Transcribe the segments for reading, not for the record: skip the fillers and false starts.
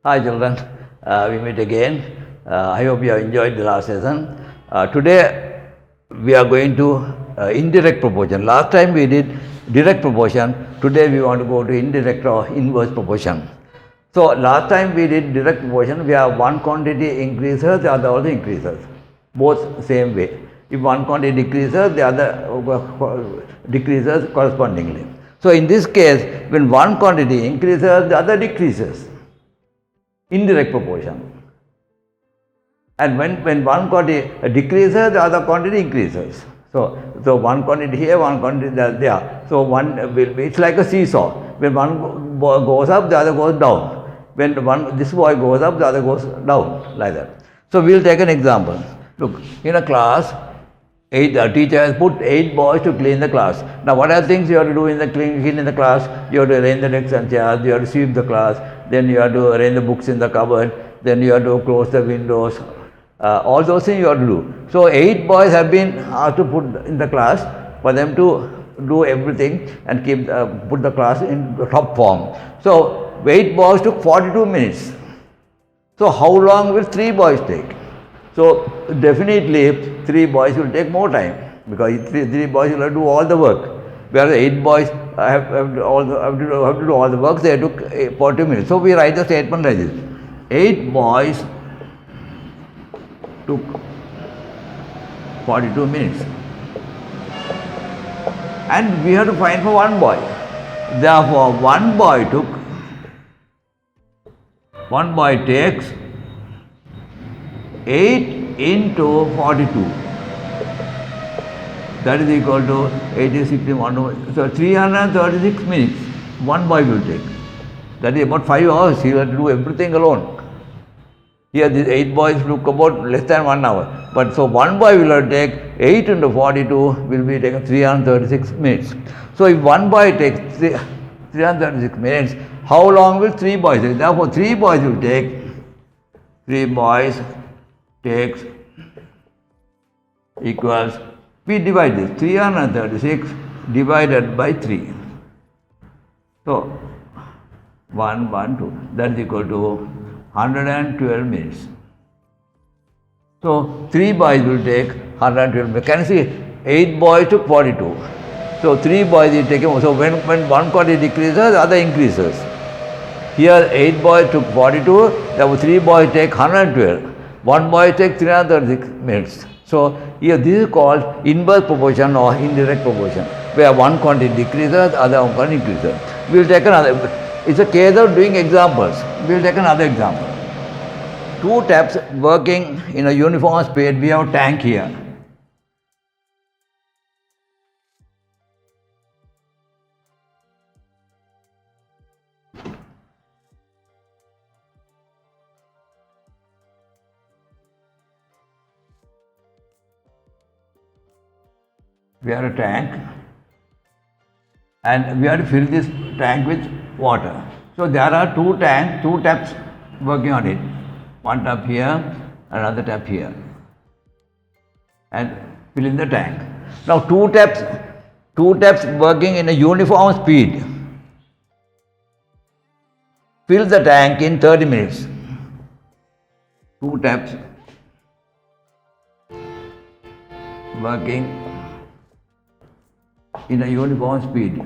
Hi children, we meet again. I hope you have enjoyed the last session. Today we are going to indirect proportion. Last time we did direct proportion. Today we want to go to indirect or inverse proportion. So last time we did direct proportion. We have one quantity increases, the other also increases. Both same way. If one quantity decreases, the other decreases correspondingly. So in this case, when one quantity increases, the other decreases. Indirect proportion. And when one quantity decreases, the other quantity increases. So one quantity here, one quantity there. So one will be, it's like a seesaw. When one goes up, the other goes down. When this boy goes up, the other goes down, like that. So we will take an example. Look, in a class, a teacher has put 8 boys to clean the class. Now what are the things you have to do in the clean in the class? You have to arrange the desks and chairs, you have to sweep the class, then you have to arrange the books in the cupboard, then you have to close the windows. All those things you have to do. So 8 boys have been asked to put in the class for them to do everything and put the class in the top form. So 8 boys took 42 minutes. So how long will 3 boys take? So definitely 3 boys will take more time because 3 boys will have to do all the work. Whereas 8 boys have to do all the work, they took 40 minutes. So we write the statement like this. 8 boys took 42 minutes. And we have to find for one boy. Therefore, one boy takes 8 into 42. That is equal to 80, 61. So 336 minutes one boy will take. That is about 5 hours. He will have to do everything alone. Here these 8 boys took about less than 1 hour. But so one boy will have to take 8 into 42 will be taken 336 minutes. So if one boy takes 336 minutes, how long will 3 boys take? Therefore 3 boys will take, 3 boys takes equals, we divide this, 336 divided by 3. So 1, 1, 2, that is equal to 112 minutes. So 3 boys will take 112 minutes. Can you see? 8 boys took 42. So 3 boys will take, so when one quantity decreases, the other increases. Here 8 boys took 42, therefore 3 boys take 112. One boy takes 336 minutes. So here this is called inverse proportion or indirect proportion, where one quantity decreases, the other quantity increases. We will take another. It's a case of doing examples. We will take another example. 2 taps working in a uniform speed. We have a tank here. We have a tank and we have to fill this tank with water. So there are 2 taps working on it. One tap here, another tap here, and fill in the tank. Now 2 taps working in a uniform speed. Fill the tank in 30 minutes. 2 taps working in a uniform speed.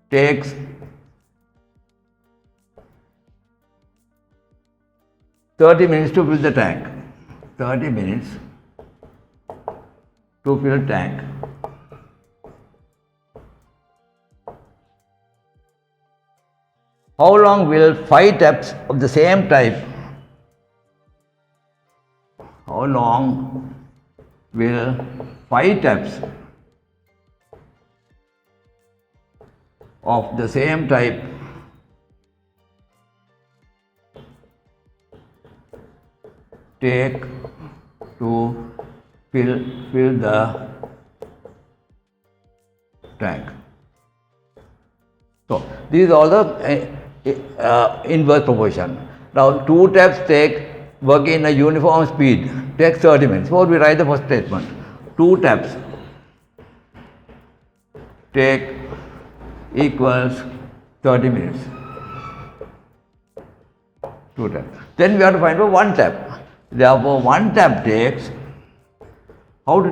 Takes 30 minutes to fill the tank. 30 minutes to fill tank. How long will 5 taps of the same type? How long will 5 taps of the same type take to fill the tank? So these are all the inverse proportion. Now 2 taps working in a uniform speed takes 30 minutes. So we write the first statement. 2 taps take equals 30 minutes. 2 taps. Then we have to find for 1 tap. Therefore, 1 tap takes, how to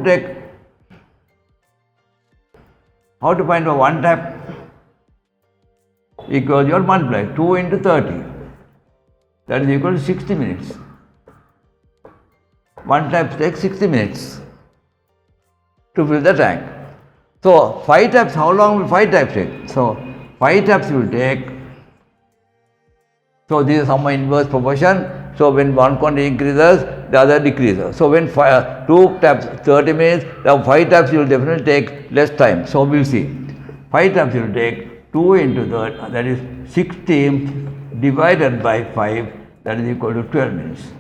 find for 1 tap? Equals your multiply 2 into 30. That is equal to 60 minutes. 1 tap takes 60 minutes to fill the tank. So 5 taps, how long will 5 taps take? So 5 taps will take, so this is some inverse proportion. So when one quantity increases, the other decreases. So when 2 taps 30 minutes, the 5 taps will definitely take less time. So we'll see. 5 taps will take 2 into 30, that is 60 divided by 5, that is equal to 12 minutes.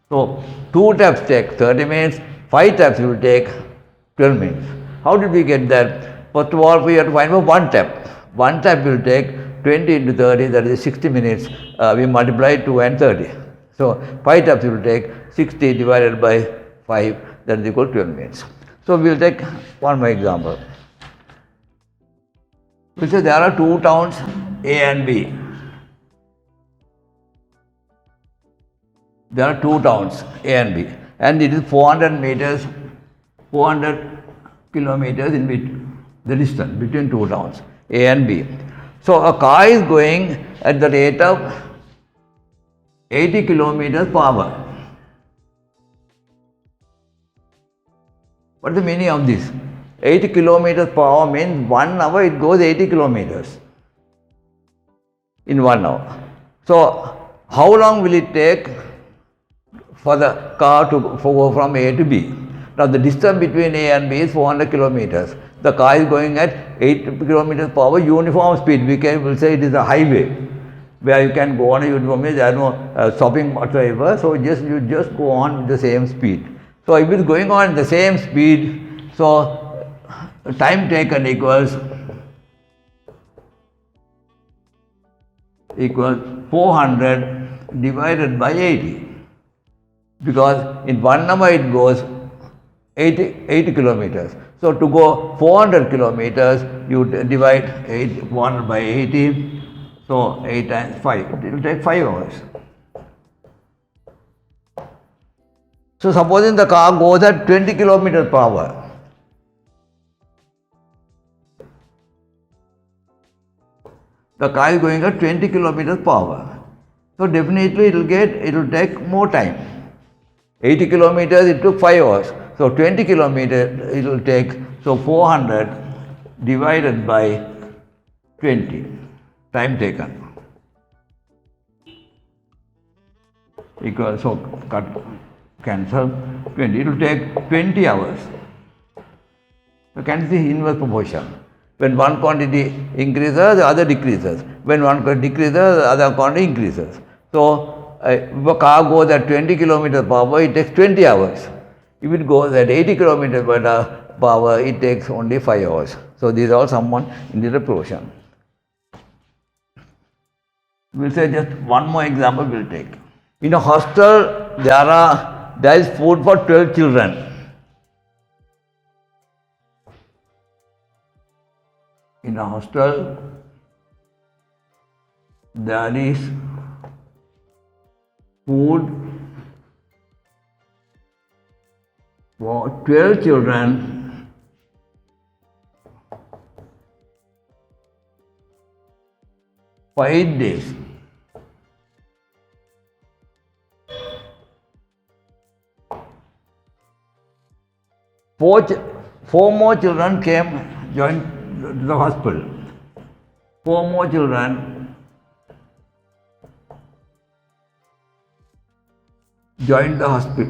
So 2 taps take 30 minutes, 5 taps will take 12 minutes. How did we get that? First of all, we have to find for 1 tap. 1 tap will take 20 into 30, that is 60 minutes. We multiply 2 and 30. So 5 taps will take 60 divided by 5, that is equal to 12 minutes. So we will take one more example. We say there are 2 towns A and B. There are 2 towns A and B, and it is 400 kilometers in between, the distance between 2 towns A and B. So a car is going at the rate of 80 kilometers per hour. What is the meaning of this? 80 kilometers per hour means 1 hour it goes 80 kilometers in 1 hour. So how long will it take for the car to go from A to B? Now the distance between A and B is 400 kilometers. The car is going at 80 kilometers per hour uniform speed. We will say it is a highway where you can go on a uniform speed. There is no stopping whatsoever. So you just go on with the same speed. So if it is going on at the same speed, so time taken equals 400 divided by 80. Because in 1 hour it goes 80 kilometers. So to go 400 kilometers, you divide 400 by 80. So 8 times 5. It will take 5 hours. So supposing the car goes at 20 kilometers per hour. The car is going at 20 kilometers per hour. So definitely it will take more time. 80 kilometers it took 5 hours. So 20 kilometers it will take, so 400 divided by 20, time taken. Equals, so cut, cancel 20, it will take 20 hours. So can you see inverse proportion? When one quantity increases, the other decreases. When one quantity decreases, the other quantity increases. So if a car goes at 20 kilometers per hour, it takes 20 hours. If it goes at 80 kilometers per hour, it takes only 5 hours. So these are all someone in the proportion. We'll say just one more example we'll take. In a hostel, there is food for 12 children. In a hostel, there is food for 12 children for 8 days. Four more children joined the hospital. 4 more children joined the hostel.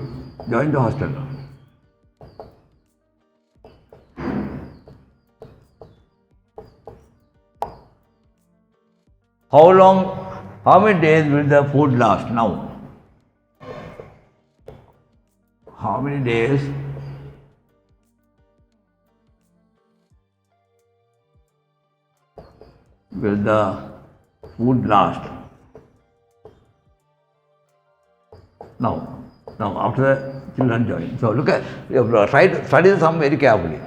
How many days will the food last now? How many days will the food last? Now after the children join. So look at, try to study the sum very carefully.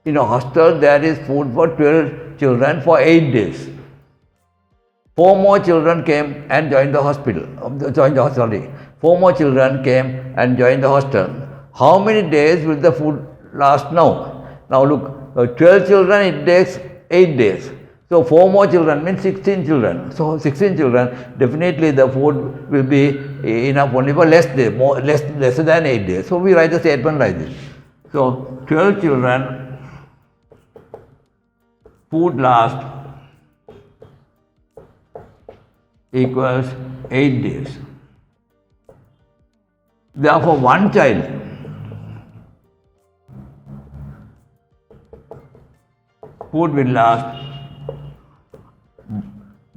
In a hostel, there is food for 12 children for 8 days. 4 more children came and joined the hospital. Sorry. 4 more children came and joined the hostel. How many days will the food last now? Now look, 12 children, it takes 8 days. So 4 more children means 16 children. So 16 children, definitely the food will be enough only for less than 8 days. So we write the statement like this. So 12 children, food last equals 8 days. Therefore, one child food will last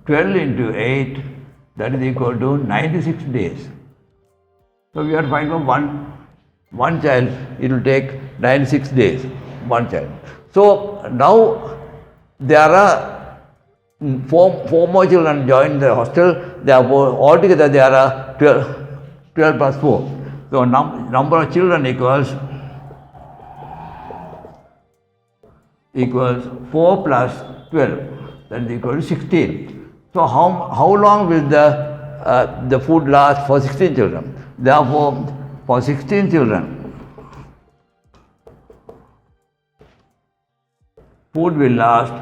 12 into 8, that is equal to 96 days. So we are finding one child, it will take 96 days, one child. So now there are four more children joined the hostel, therefore altogether there are 12 plus 4. So number of children equals 4 plus 12, that is equal to 16. So how long will the food last for 16 children? Therefore, for 16 children, food will last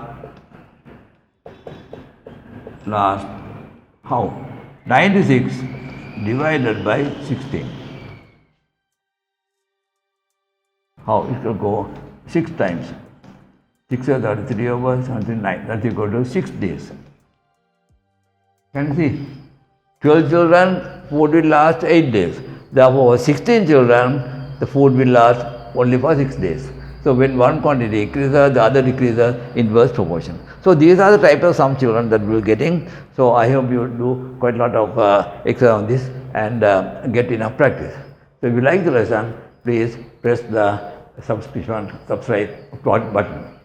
how? 96 divided by 16. How? It will go 6 times. 6 or 33 over 79, that's equal to 6 days. Can you see? 12 children, food will last 8 days. Therefore, 16 children, the food will last only for 6 days. So, when one quantity increases, the other decreases in inverse proportion. So, these are the types of sum children that we are getting. So, I hope you do quite a lot of exercise on this and get enough practice. So, if you like the lesson, please press the subscribe button.